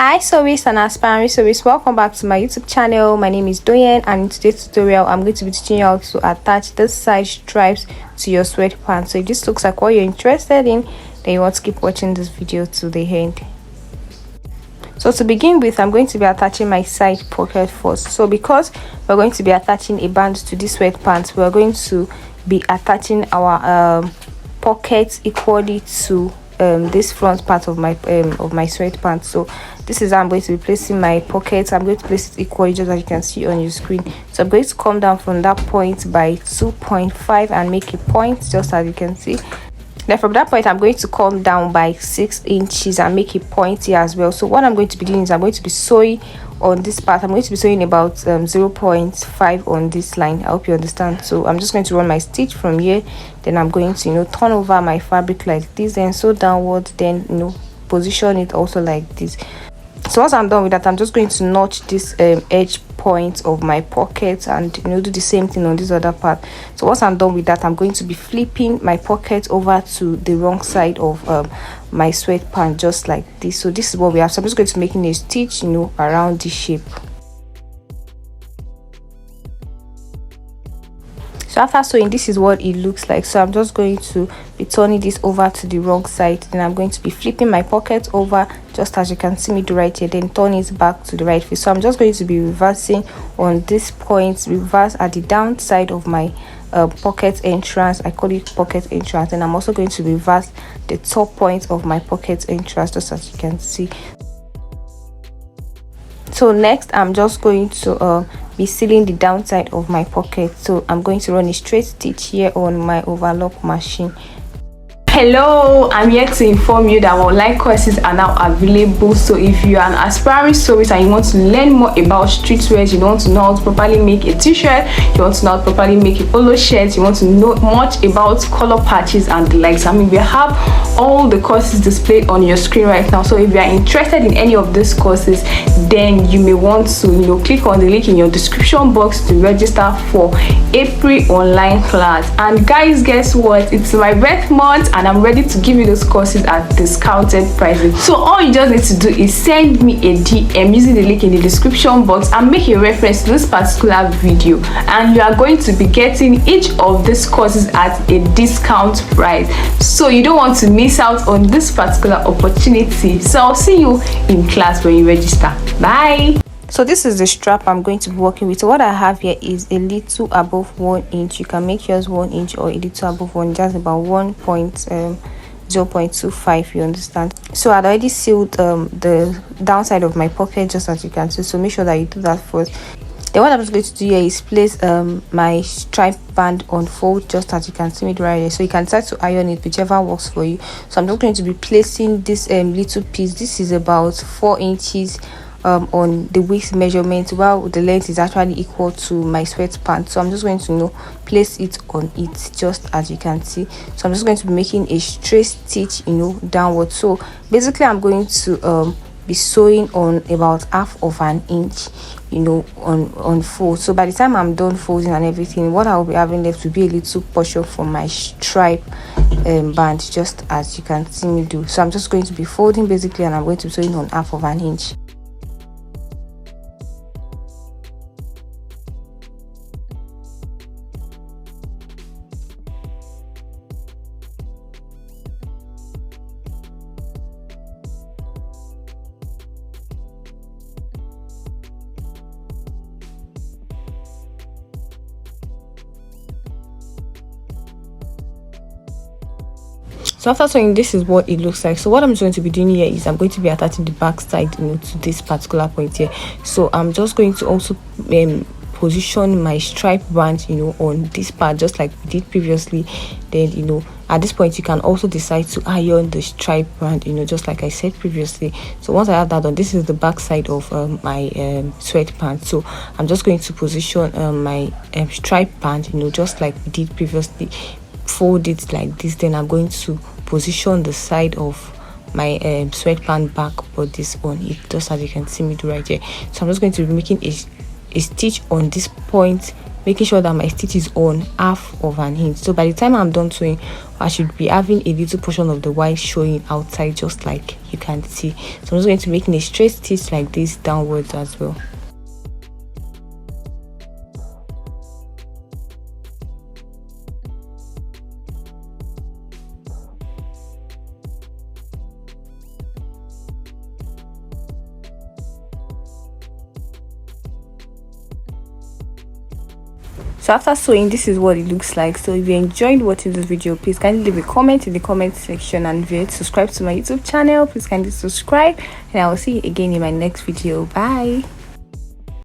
Hi sewists and aspiring sewists, welcome back to my YouTube channel. My name is Doyen, and in today's tutorial I'm going to be teaching you how to attach this side stripes to your sweatpants. So if this looks like what you're interested in, then you want to keep watching this video to the end. So to begin with, I'm going to be attaching my side pocket first. So because we're going to be attaching a band to this sweatpants, we're going to be attaching our pockets equally to this front part of my sweatpants. So this is how I'm going to be placing my pockets. I'm going to place it equally, just as you can see on your screen. So I'm going to come down from that point by 2.5 and make a point, just as you can see. Then from that point I'm going to come down by 6 inches and make a point here as well. So what I'm going to be doing is I'm going to be sewing on this part. I'm going to be sewing about 0.5 on this line. I hope you understand. So I'm just going to run my stitch from here, then I'm going to turn over my fabric like this, then sew downward, then position it also like this. So once I'm done with that, I'm just going to notch this edge point of my pocket and do the same thing on this other part. So once I'm done with that, I'm going to be flipping my pocket over to the wrong side of my sweatpants, just like this. So this is what we have. So I'm just going to be making a stitch around this shape. So after sewing, this is what it looks like. So I'm just going to be turning this over to the wrong side, then I'm going to be flipping my pocket over, just as you can see me do right here, then turn it back to the right face. So I'm just going to be reversing on this point, reverse at the downside of my pocket entrance. I call it pocket entrance, and I'm also going to reverse the top point of my pocket entrance, just as you can see. So next I'm just going to be sealing the downside of my pocket. So I'm going to run a straight stitch here on my overlock machine. Hello, I'm here to inform you that our online courses are now available. So if you are an aspiring sewist and you want to learn more about streetwears, you want to know how to properly make a t-shirt, you want to know how to properly make a polo shirt, you want to know much about color patches and the likes, I mean, we have all the courses displayed on your screen right now. So if you are interested in any of these courses, then you may want to click on the link in your description box to register for April online class. And guys, guess what, it's my birth month and I'm ready to give you those courses at discounted prices. So all you just need to do is send me a DM using the link in the description box and make a reference to this particular video, and you are going to be getting each of these courses at a discount price. So you don't want to miss out on this particular opportunity. So I'll see you in class when you register. Bye. So this is the strap I'm going to be working with. So what I have here is a little above 1 inch. You can make yours 1 inch or a little above 1, just about 0.25, you understand. So I'd already sealed the downside of my pocket, just as you can see. So make sure that you do that first. Then what I'm just going to do here is place my stripe band on fold, just as you can see me right here. So you can try to iron it, whichever works for you. So I'm just going to be placing this little piece. This is about 4 inches on the width measurement, while the length is actually equal to my sweatpants. So I'm just going to place it on it, just as you can see. So I'm just going to be making a straight stitch downward. So basically I'm going to be sewing on about half of an inch on fold. So by the time I'm done folding and everything, what I'll be having left will be a little portion from my stripe band, just as you can see me do. So I'm just going to be folding basically, and I'm going to be sewing on half of an inch. So after sewing, this is what it looks like. So what I'm going to be doing here is I'm going to be attaching the back side to this particular point here. So I'm just going to also position my stripe band on this part, just like we did previously. Then at this point you can also decide to iron the stripe band, just like I said previously. So once I have that done, this is the back side of my sweatpants. So I'm just going to position my stripe band, just like we did previously. Fold it like this, then I'm going to position the side of my sweatpant back bodice on it, just as you can see me do right here. So I'm just going to be making a stitch on this point making sure that my stitch is on half of an inch. So by the time I'm done sewing, I should be having a little portion of the white showing outside, just like you can see. So I'm just going to be making a straight stitch like this downwards as well. So after sewing, this is what it looks like. So if you enjoyed watching this video, please kindly leave a comment in the comment section, and if you're subscribed to my YouTube channel, please kindly subscribe, and I will see you again in my next video. Bye.